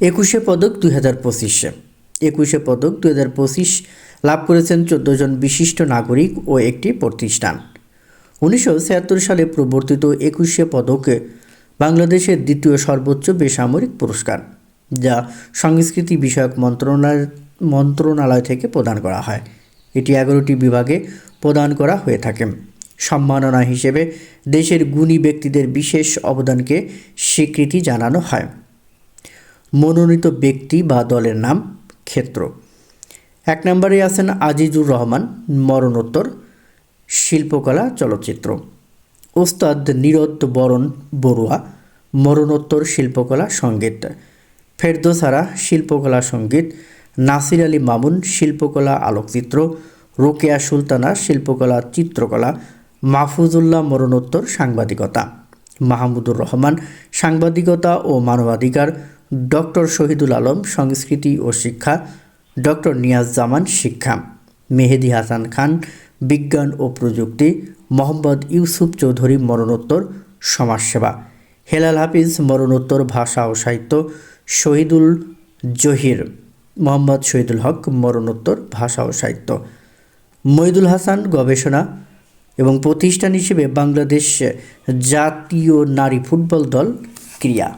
একুশে পদক 2025। একুশে পদক 2025 লাভ করেছেন 14 জন বিশিষ্ট নাগরিক ও একটি প্রতিষ্ঠান। 1976 সালে প্রবর্তিত একুশে পদক বাংলাদেশের দ্বিতীয় সর্বোচ্চ বেসামরিক পুরস্কার, যা সংস্কৃতি বিষয়ক মন্ত্রণালয় থেকে প্রদান করা হয়। এটি 11টি বিভাগে প্রদান করা হয়ে থাকে। সম্মাননা হিসেবে দেশের গুণী ব্যক্তিদের বিশেষ অবদানকে স্বীকৃতি জানানো হয়। মনোনীত ব্যক্তি বা দলের নাম, ক্ষেত্র। 1 নম্বরে আছেন আজিজুর রহমান, মরণোত্তর, শিল্পকলা, চলচ্চিত্র। ওস্তাদ নীরদ বরণ বড়ুয়া, মরণোত্তর, শিল্পকলা, সঙ্গীত। ফেরদৌসারা, শিল্পকলা, সঙ্গীত। নাসির আলী মামুন, শিল্পকলা, আলোকচিত্র। রোকেয়া সুলতানা, শিল্পকলা, চিত্রকলা। মাহফুজুল্লাহ, মরণোত্তর, সাংবাদিকতা। মাহমুদুর রহমান, সাংবাদিকতা ও মানবাধিকার। ডক্টর শহীদুল আলম, সংস্কৃতি ও শিক্ষা। ডক্টর নিয়াজ জামান, শিক্ষা। মেহেদি হাসান খান, বিজ্ঞান ও প্রযুক্তি। মোহাম্মদ ইউসুফ চৌধুরী, মরণোত্তর, সমাজসেবা। হেলাল হাফিজ, মরণোত্তর, ভাষা ও সাহিত্য। শহীদুল জহির মোহাম্মদ শহীদুল হক, মরণোত্তর, ভাষা ও সাহিত্য। মইদুল হাসান, গবেষণা এবং প্রতিষ্ঠান হিসেবে বাংলাদেশ জাতীয় নারী ফুটবল দল, ক্রীড়া।